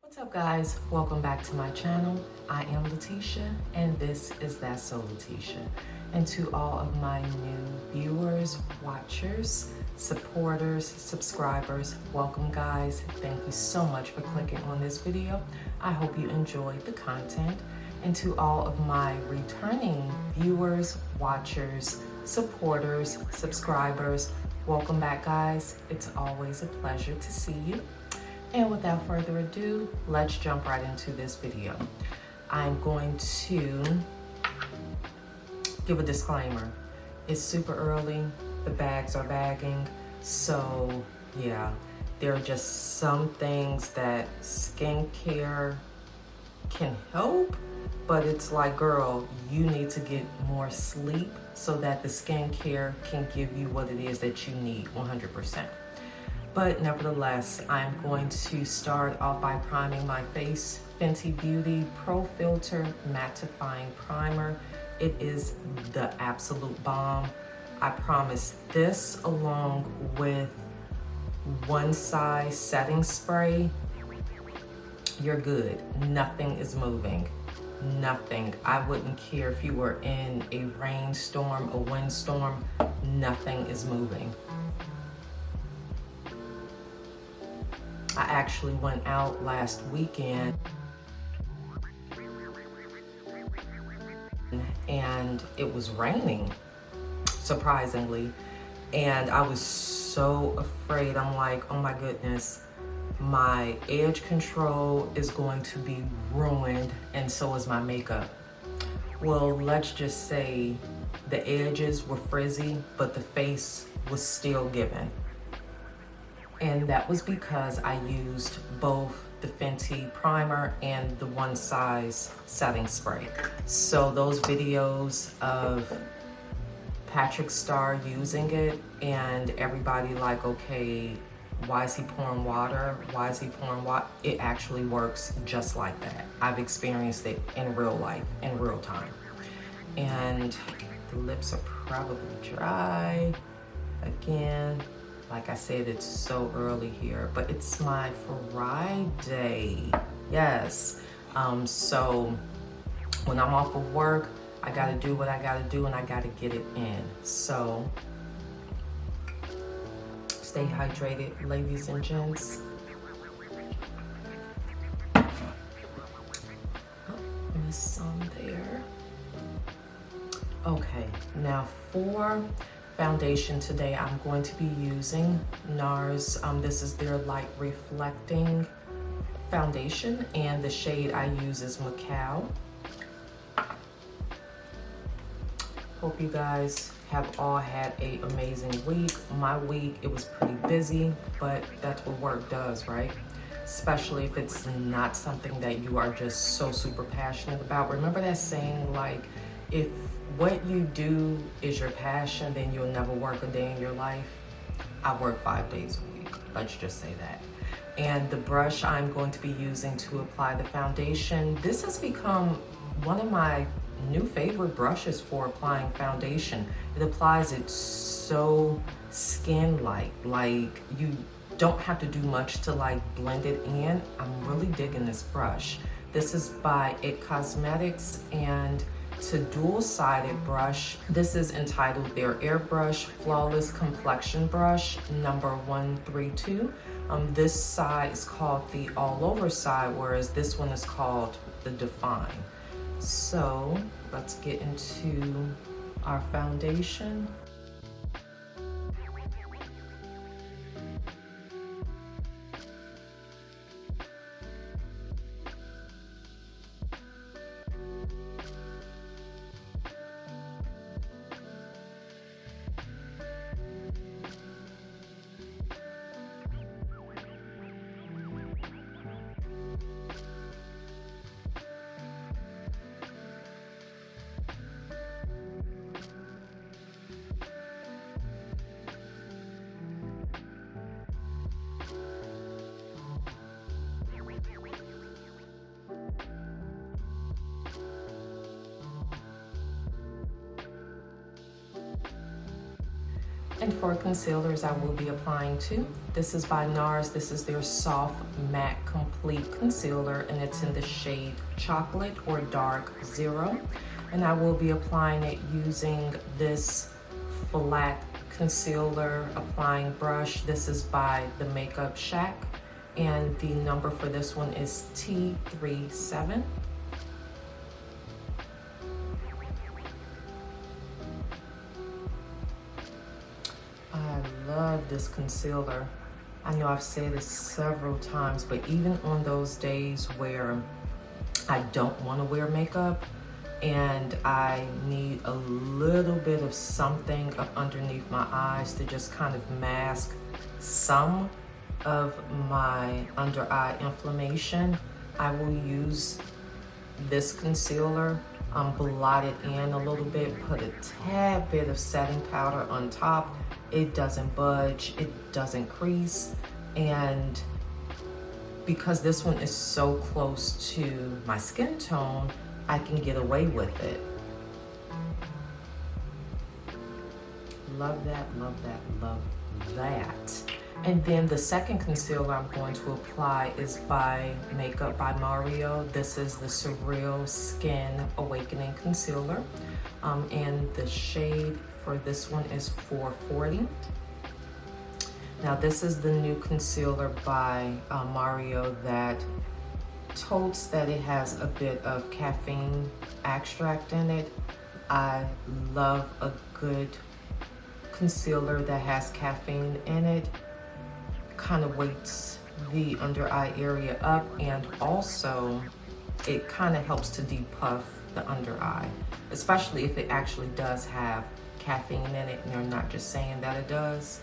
What's up guys, welcome back to my channel. I am Letitia and this is That's So Letitia. And to all of my new viewers, watchers, supporters, subscribers, welcome guys. Thank you so much for clicking on this video. I hope you enjoyed the content. And to all of my returning viewers, watchers, supporters, subscribers, welcome back guys. It's always a pleasure to see you. And without further ado, let's jump right into this video. I'm going to give a disclaimer. It's super early, the bags are bagging, so yeah, there are just some things that skincare can help, but it's like, girl, you need to get more sleep so that the skincare can give you what it is that you need 100%. But nevertheless, I'm going to start off by priming my face. Fenty Beauty Pro Filter Mattifying Primer. It is the absolute bomb. I promise this, along with one size setting spray, you're good. Nothing is moving. Nothing. I wouldn't care if you were in a rainstorm, a windstorm, nothing is moving. I actually went out last weekend and it was raining, surprisingly. And I was so afraid. I'm like, oh my goodness, my edge control is going to be ruined and so is my makeup. Well, let's just say the edges were frizzy, but the face was still given. And that was because I used both the Fenty primer and the one size setting spray. So those videos of Patrick Star using it and everybody like, okay, why is he pouring water? Why is he pouring water? It actually works just like that. I've experienced it in real life, in real time. And the lips are probably dry again. Like I said, it's so early here, but it's my Friday. Yes. So when I'm off of work, I gotta do what I gotta do and I gotta get it in. So stay hydrated, ladies and gents. Oh, missed some there. Okay, now for foundation today, I'm going to be using Nars. This is their light reflecting foundation and the shade I use is Macao. Hope you guys have all had an amazing week. My week, it was pretty busy, but that's what work does, right? Especially if it's not something that you are just so super passionate about. Remember that saying, like, if what you do is your passion, then you'll never work a day in your life. I work 5 days a week, let's just say that. And the brush I'm going to be using to apply the foundation, this has become one of my new favorite brushes for applying foundation. It applies it so skin-like, like you don't have to do much to like blend it in. I'm really digging this brush. This is by It Cosmetics and it's a dual-sided brush. This is entitled their Airbrush Flawless Complexion Brush number 132. This side is called the all over side, whereas this one is called the Define. So let's get into our foundation. And for concealers, I will be applying two. This is by NARS. This is their Soft Matte Complete Concealer, and it's in the shade Chocolate or Dark 0. And I will be applying it using this flat concealer applying brush. This is by the Makeup Shack, and the number for this one is T37. I love this concealer. I know I've said this several times, but even on those days where I don't want to wear makeup and I need a little bit of something up underneath my eyes to just kind of mask some of my under eye inflammation, I will use this concealer, blot it in a little bit, put a tad bit of setting powder on top. It doesn't budge, it doesn't crease, and because this one is so close to my skin tone, I can get away with it. Love that, love that, love that. And then the second concealer I'm going to apply is by Makeup by Mario. This is the SurrealSkin Awakening Concealer. And the shade for this one is 440. Now this is the new concealer by Mario that totes that it has a bit of caffeine extract in it. I love a good concealer that has caffeine in it. Kind of wakes the under eye area up, and also it kind of helps to depuff the under eye, especially if it actually does have caffeine in it and they're not just saying that it does.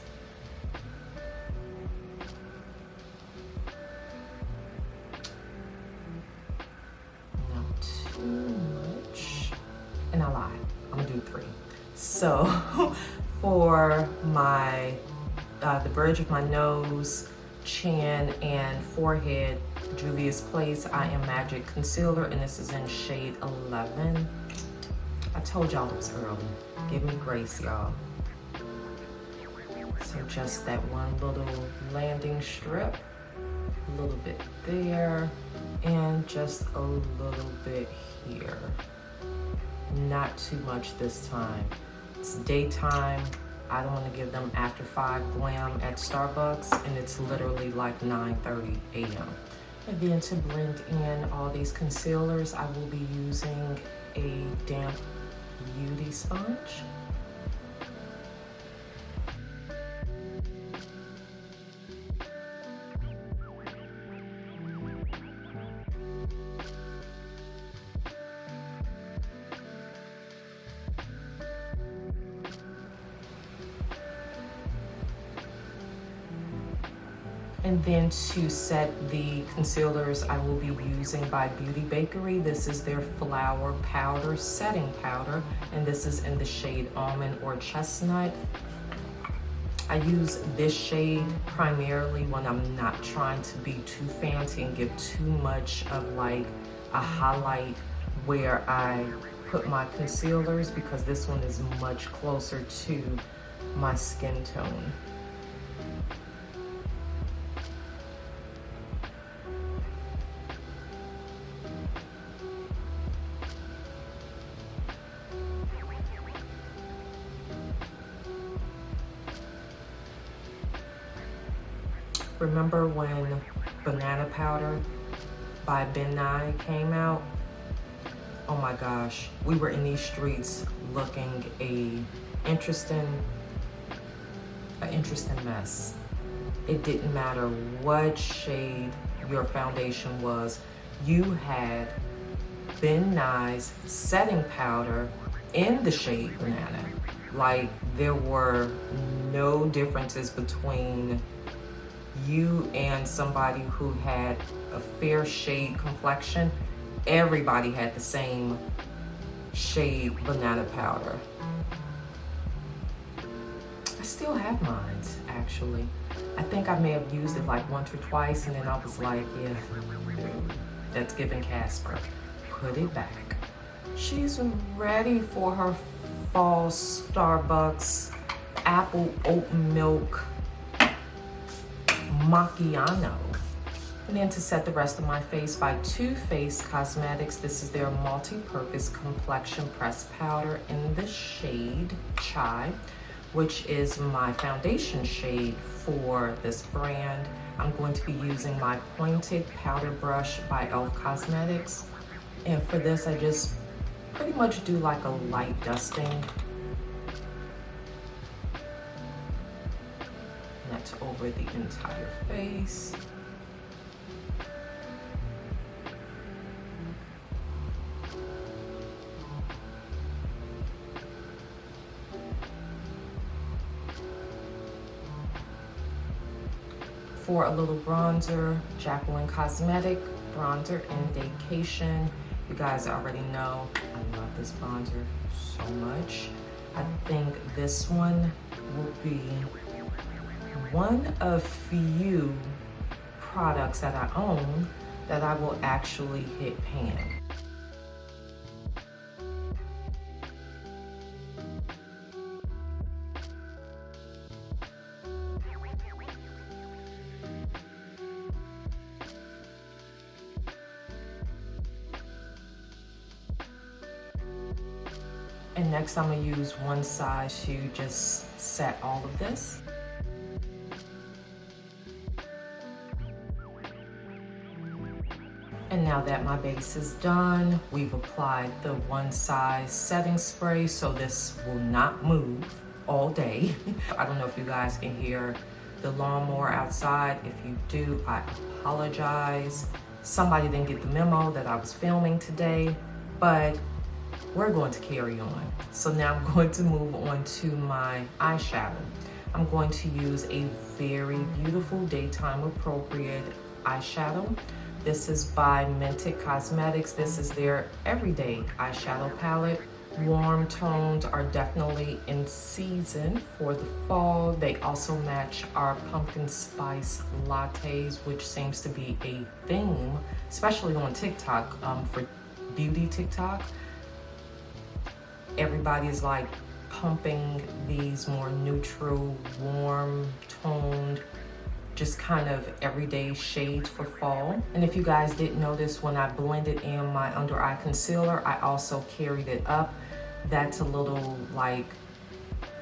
Not too much. And I lied, I'm gonna do 3. So for my the bridge of my nose, chin, and forehead, Juvia's Place I Am Magic Concealer, and this is in shade 11. I told y'all it was early. Give me grace, y'all. So just that one little landing strip, a little bit there, and just a little bit here. Not too much this time. It's daytime. I don't want to give them after 5 glam at Starbucks, and it's literally like 9:30 a.m. And then to blend in all these concealers, I will be using a damp beauty sponge. And then to set the concealers, I will be using by Bakierie. This is their Flower Powder Setting Powder, and this is in the shade Almond or Chestnut. I use this shade primarily when I'm not trying to be too fancy and give too much of like a highlight where I put my concealers, because this one is much closer to my skin tone. Remember when Banana Powder by Ben Nye came out? Oh my gosh, we were in these streets looking an interesting mess. It didn't matter what shade your foundation was, you had Ben Nye's setting powder in the shade Banana. Like, there were no differences between you and somebody who had a fair shade complexion. Everybody had the same shade Banana Powder. I still have mine, actually. I think I may have used it like once or twice, and then I was like, yeah, that's giving Casper. Put it back. She's ready for her fall Starbucks apple oat milk macchiato. And then to set the rest of my face by Too Faced Cosmetics, this is their multi-purpose complexion pressed powder in the shade Chai, which is my foundation shade for this brand. I'm going to be using my pointed powder brush by e.l.f. Cosmetics. And for this, I just pretty much do like a light dusting. That's over the entire face. For a little bronzer, Jacyln Cosmetic Bronzer in Vacation. You guys already know I love this bronzer so much. I think this one will be one of few products that I own that I will actually hit pan. And next I'm gonna use one side to just set all of this. And now that my base is done, we've applied the one size setting spray, so this will not move all day. I don't know if you guys can hear the lawnmower outside. If you do, I apologize. Somebody didn't get the memo that I was filming today, but we're going to carry on. So now I'm going to move on to my eyeshadow. I'm going to use a very beautiful daytime appropriate eyeshadow. This is by Mented Cosmetics. This is their everyday eyeshadow palette. Warm tones are definitely in season for the fall. They also match our pumpkin spice lattes, which seems to be a theme, especially on TikTok, for beauty TikTok. Everybody's like pumping these more neutral, warm toned, just kind of everyday shades for fall. And if you guys didn't notice, when I blended in my under eye concealer, I also carried it up. That's a little like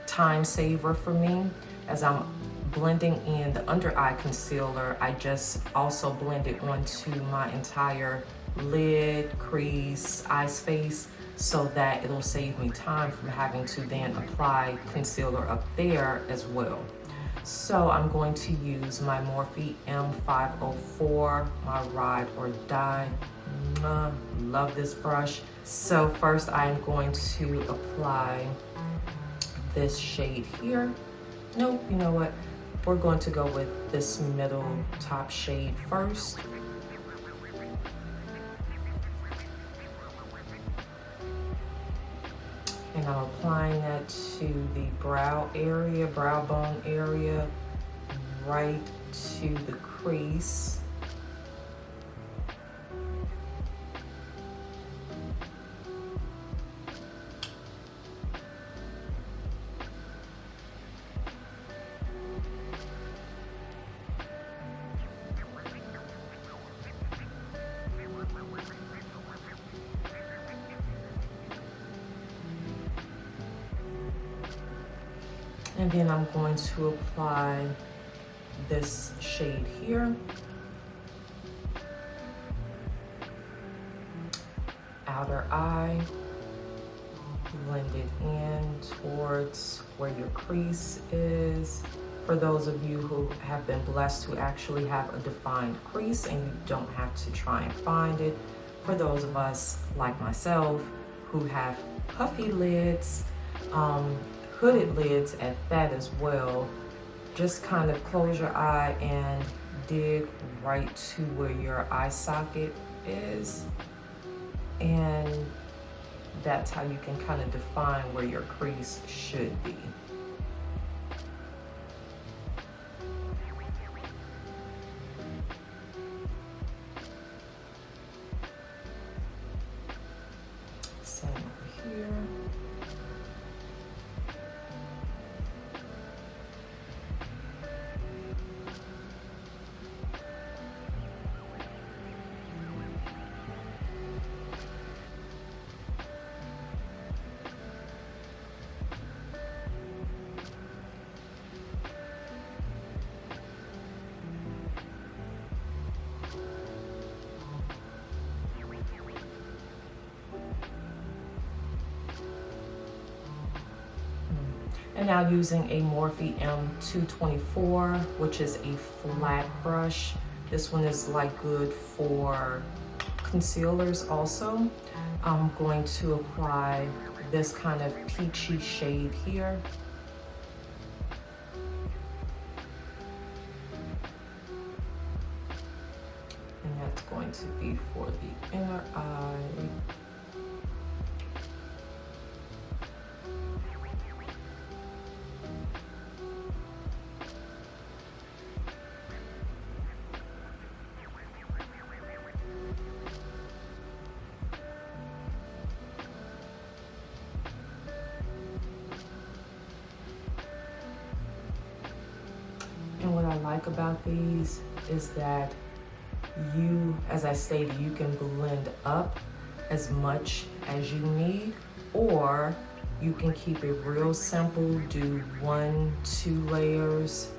time saver for me. As I'm blending in the under eye concealer, I just also blend it onto my entire lid, crease, eye space, so that it'll save me time from having to then apply concealer up there as well. So I'm going to use my Morphe M504, my ride or die. Love this brush. So first I'm going to apply this shade here. Nope, you know what? We're going to go with this middle top shade first. And I'm applying that to the brow area, brow bone area, right to the crease. And then I'm going to apply this shade here. Outer eye, blend it in towards where your crease is. For those of you who have been blessed to actually have a defined crease and you don't have to try and find it. For those of us like myself who have puffy lids, hooded lids at that as well, just kind of close your eye and dig right to where your eye socket is, and that's how you can kind of define where your crease should be. Same over here. And now using a Morphe M224, which is a flat brush. This one is like good for concealers also. I'm going to apply this kind of peachy shade here. And that's going to be for the inner eye. And what I like about these is that you, as I stated, you can blend up as much as you need, or you can keep it real simple, do 1, 2 layers.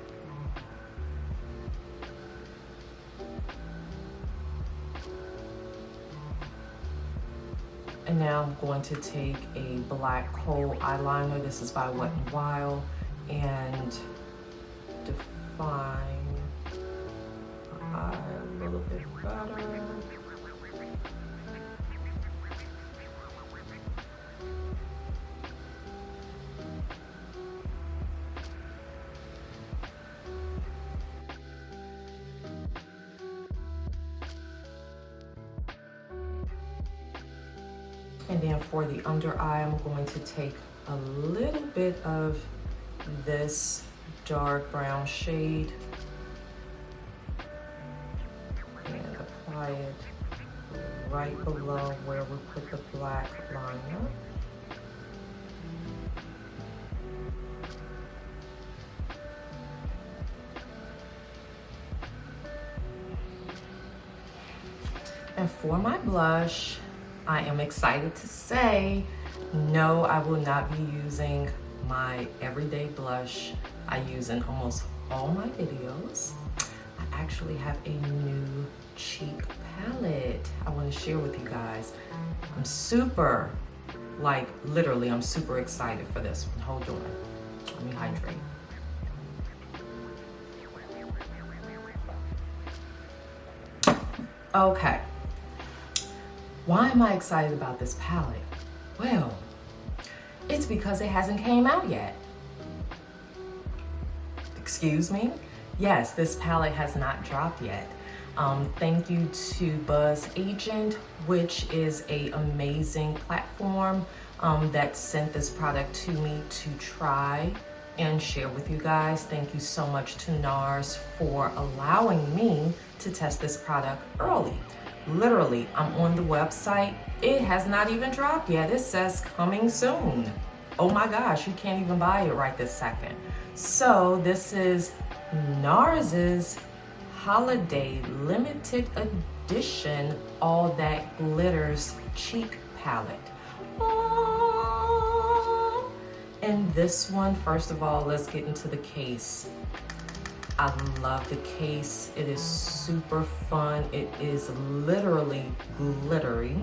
And now I'm going to take a black kohl eyeliner. This is by Wet n Wild, and define my eye a little bit better. And then for the under eye, I'm going to take a little bit of this dark brown shade and apply it right below where we put the black liner. And for my blush, I am excited to say, no, I will not be using my everyday blush I use in almost all my videos. I actually have a new cheek palette I want to share with you guys. I'm super, like literally, I'm super excited for this one. Hold on, let me hydrate. Okay, why am I excited about this palette? Well, it's because it hasn't came out yet. Excuse me? Yes, this palette has not dropped yet. Thank you to Buzz Agent, which is an amazing platform that sent this product to me to try and share with you guys. Thank you so much to Nars for allowing me to test this product early. Literally, I'm on the website. It has not even dropped yet. It says coming soon. Oh my gosh, you can't even buy it right this second. So this is Nars's holiday limited edition All That Glitters cheek palette. Oh. And this one, first of all, let's get into the case. I love the case. It is super fun. It is literally glittery.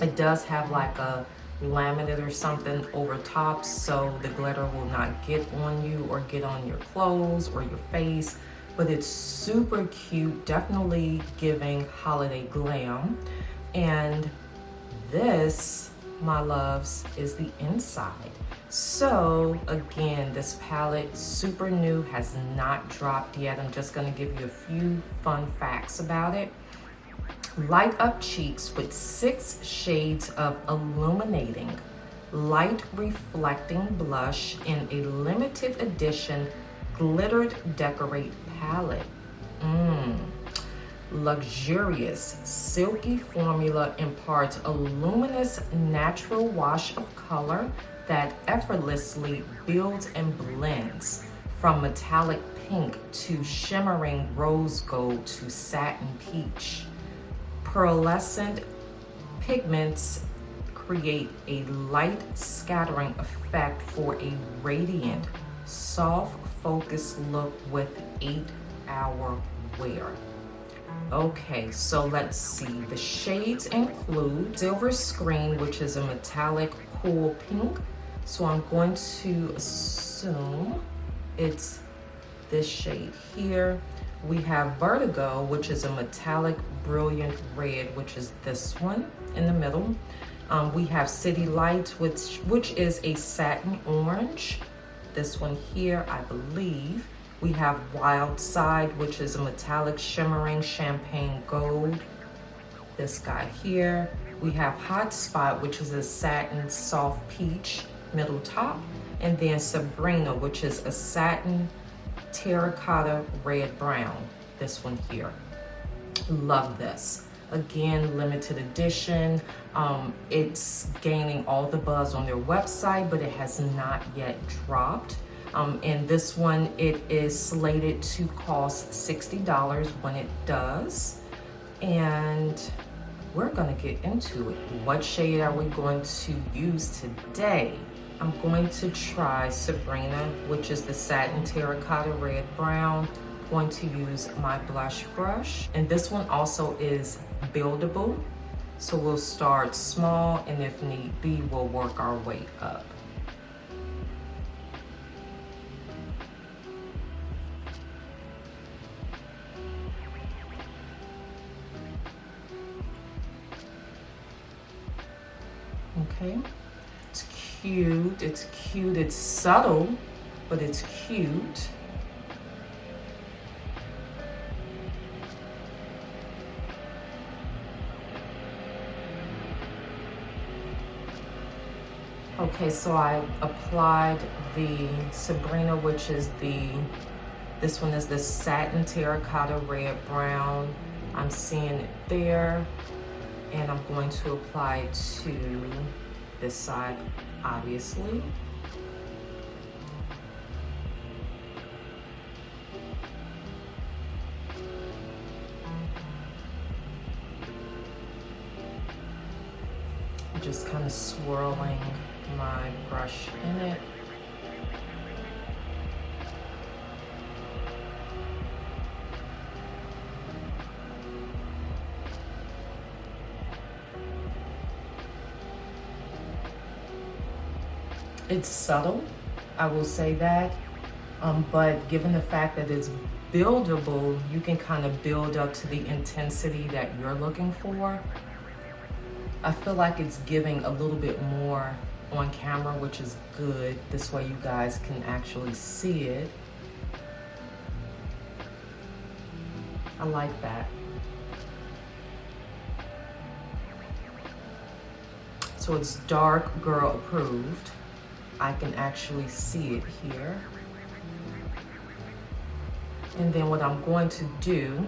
It does have like a laminate or something over top, so the glitter will not get on you or get on your clothes or your face, but it's super cute, definitely giving holiday glam. And this, my loves, is the inside. So again, this palette, super new, has not dropped yet. I'm just gonna give you a few fun facts about it. Light up cheeks with 6 shades of illuminating, light reflecting blush in a limited edition glittered decorate palette. Luxurious, silky formula imparts a luminous natural wash of color that effortlessly builds and blends from metallic pink to shimmering rose gold to satin peach. Pearlescent pigments create a light scattering effect for a radiant, soft focused look with 8-hour wear. Okay, so let's see. The shades include Silver Screen, which is a metallic cool pink, So I'm going to assume it's this shade here. We have Vertigo, which is a metallic brilliant red, which is this one in the middle. We have City Lights, which is a satin orange. This one here, I believe. We have Wild Side, which is a metallic shimmering champagne gold. This guy here. We have Hot Spot, which is a satin soft peach middle top. And then Sabrina, which is a satin terracotta red brown. This one here. Love this. Again, limited edition. It's gaining all the buzz on their website, but it has not yet dropped. And this one, it is slated to cost $60 when it does. And we're gonna get into it. What shade are we going to use today? I'm going to try Sabrina, which is the satin terracotta red brown. I'm going to use my blush brush. And this one also is buildable. So we'll start small, and if need be, we'll work our way up. Okay, it's cute, it's subtle, but it's cute. Okay, so I applied the Sabrina, which is this one is the satin terracotta red brown. I'm seeing it there. And I'm going to apply it to this side, obviously. Just kind of swirling my brush in it. It's subtle, I will say that, but given the fact that it's buildable, you can kind of build up to the intensity that you're looking for. I feel like it's giving a little bit more on camera, which is good. This way you guys can actually see it. I like that. So it's dark girl approved. I can actually see it here. And then what I'm going to do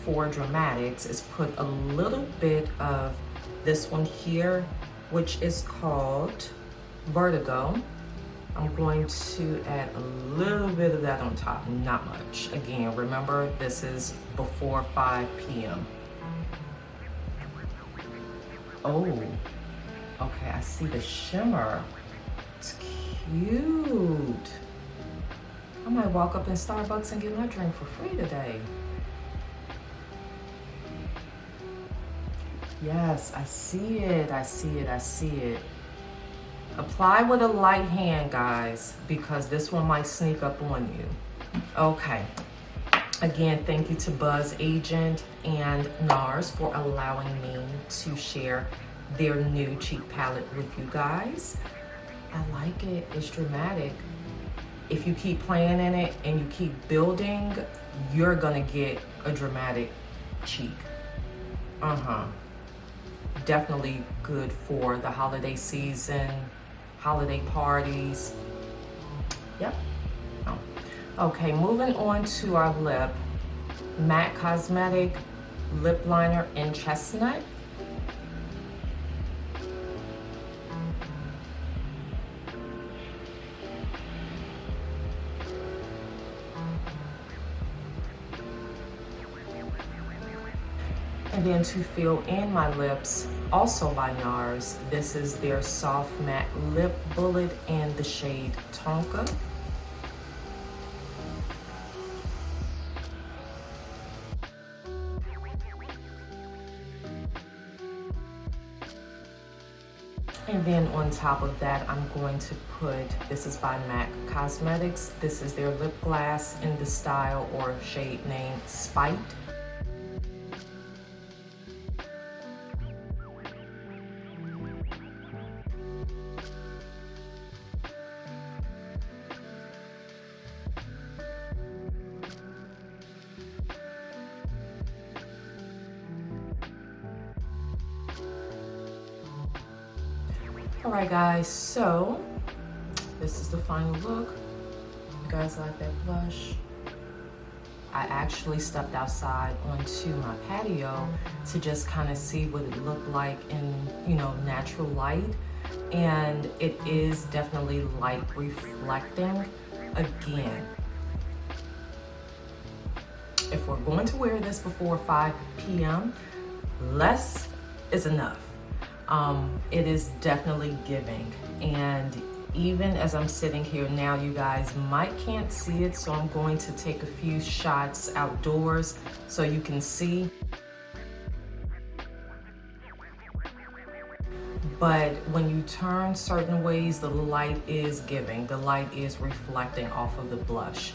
for dramatics is put a little bit of this one here, which is called Vertigo. I'm going to add a little bit of that on top, not much. Again, remember, this is before 5 p.m. Oh, okay, I see the shimmer. It's cute. I might walk up in Starbucks and get my drink for free today. Yes, I see it, I see it, I see it. Apply with a light hand, guys, because this one might sneak up on you. Okay. Again, thank you to Buzz Agent and Nars for allowing me to share their new cheek palette with you guys. I like it, it's dramatic. If you keep playing in it and you keep building, you're gonna get a dramatic cheek. Definitely good for the holiday season, holiday parties. Yep. Oh. Okay, moving on to our lip. Matte Cosmetic lip liner in Chestnut. And then to fill in my lips, also by Nars, this is their Soft Matte Lip Bullet in the shade Tonka. And And then on top of that, I'm going to put, this is by MAC Cosmetics. This is their lip gloss in the style or shade name Spite. All right, guys, so this is the final look. You guys like that blush? I actually stepped outside onto my patio to just kind of see what it looked like in, you know, natural light. And it is definitely light reflecting. Again, if we're going to wear this before 5 p.m., less is enough. It is definitely giving, and even as I'm sitting here now, you guys can't see it, so I'm going to take a few shots outdoors so you can see. But when you turn certain ways, the light is giving, the light is reflecting off of the blush.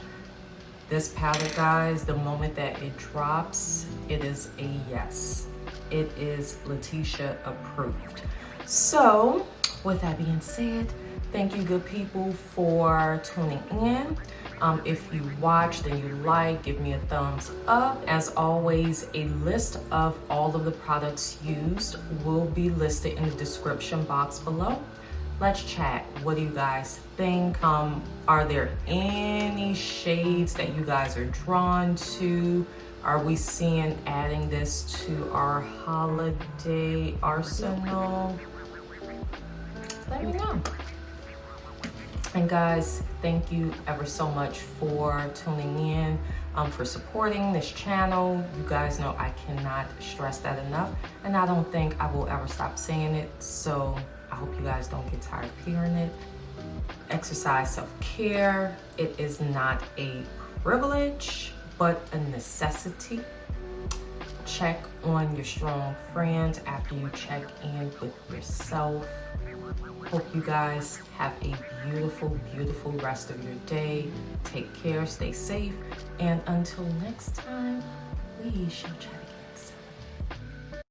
This powder, guys, the moment that it drops, it is a yes. It is Letitia approved. So with that being said, thank you, good people, for tuning in. If you watched and you like, give me a thumbs up. As always, a list of all of the products used will be listed in the description box below. Let's chat. What do you guys think? Are there any shades that you guys are drawn to? Are we seeing adding this to our holiday arsenal? Let me know. And guys, thank you ever so much for tuning in, for supporting this channel. You guys know I cannot stress that enough, and I don't think I will ever stop saying it, so I hope you guys don't get tired of hearing it. Exercise self-care. It is not a privilege, but a necessity. Check on your strong friends after you check in with yourself. Hope you guys have a beautiful, beautiful rest of your day. Take care, stay safe, and until next time, we shall chat again.